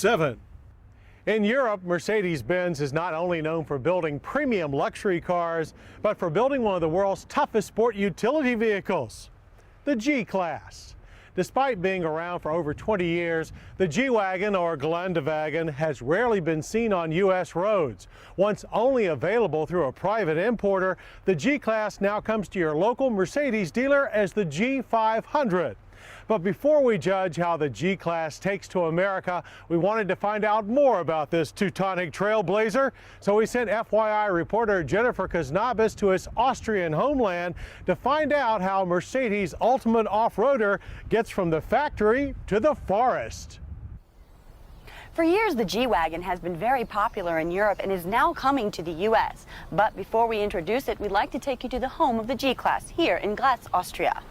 7. In Europe, Mercedes-Benz is not only known for building premium luxury cars, but for building one of the world's toughest sport utility vehicles, the G-Class. Despite being around for over 20 years, the G-Wagon or Geländewagen has rarely been seen on U.S. roads. Once only available through a private importer, the G-Class now comes to your local Mercedes dealer as the G500. But before we judge how the G-Class takes to America, we wanted to find out more about this Teutonic trailblazer. So we sent FYI reporter Jennifer Kaznabis to his Austrian homeland to find out how Mercedes' ultimate off-roader gets from the factory to the forest. For years, the G-Wagon has been very popular in Europe and is now coming to the U.S. But before we introduce it, we'd like to take you to the home of the G-Class here in Graz, Austria.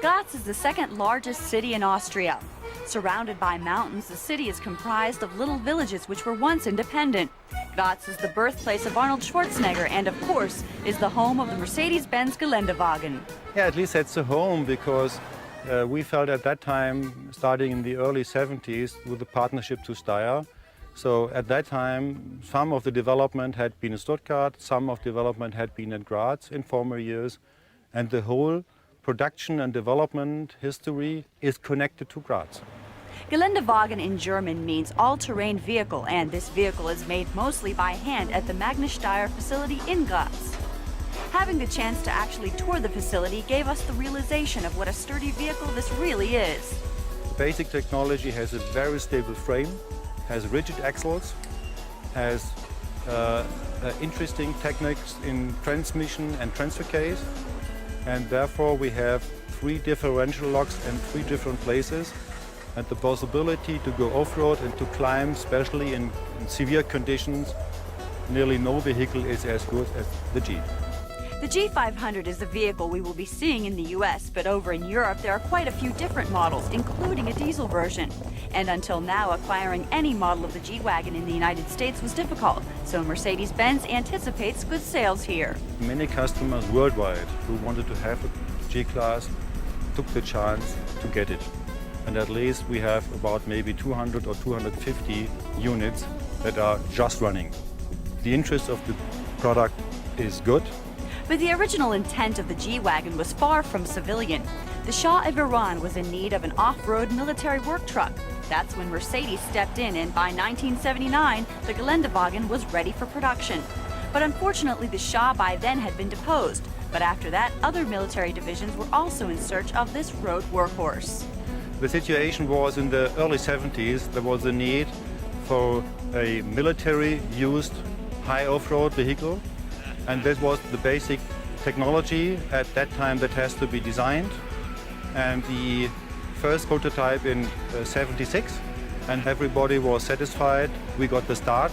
Graz is the second largest city in Austria. Surrounded by mountains, the city is comprised of little villages which were once independent. Graz is the birthplace of Arnold Schwarzenegger and, of course, is the home of the Mercedes-Benz Geländewagen. Yeah, at least that's the home, because we felt at that time, starting in the early 70s, with the partnership to Steyr. So at that time, some of the development had been in Stuttgart, some of development had been in Graz in former years, and the whole production and development history is connected to Graz. Geländewagen in German means all-terrain vehicle, and this vehicle is made mostly by hand at the Steyr facility in Graz. Having the chance to actually tour the facility gave us the realization of what a sturdy vehicle this really is. The basic technology has a very stable frame, has rigid axles, has interesting techniques in transmission and transfer case. And therefore we have 3 differential locks in 3 different places, and the possibility to go off-road and to climb, especially in severe conditions. Nearly no vehicle is as good as the G. The G500 is the vehicle we will be seeing in the US, but over in Europe there are quite a few different models, including a diesel version. And until now, acquiring any model of the G-Wagon in the United States was difficult, so Mercedes-Benz anticipates good sales here. Many customers worldwide who wanted to have a G-Class took the chance to get it. And at least we have about maybe 200 or 250 units that are just running. The interest of the product is good. But the original intent of the G-Wagon was far from civilian. The Shah of Iran was in need of an off-road military work truck. That's when Mercedes stepped in, and by 1979, the Geländewagen was ready for production. But unfortunately, the Shah by then had been deposed. But after that, other military divisions were also in search of this road workhorse. The situation was in the early 70s, there was a need for a military-used high off-road vehicle. And this was the basic technology at that time that has to be designed. And the first prototype in 76, and everybody was satisfied. We got the start,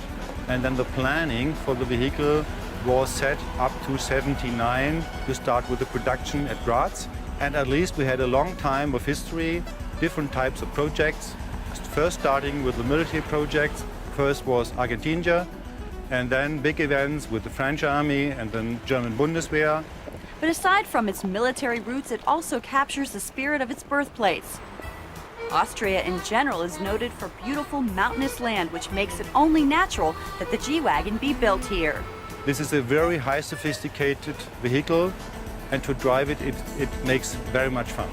and then the planning for the vehicle was set up to 79 to start with the production at Graz. And at least we had a long time of history, different types of projects. First starting with the military projects. First was Argentina, and then big events with the French army and then German Bundeswehr. But aside from its military roots, it also captures the spirit of its birthplace. Austria in general is noted for beautiful mountainous land, which makes it only natural that the G-Wagon be built here. This is a very high sophisticated vehicle, and to drive it, it makes very much fun.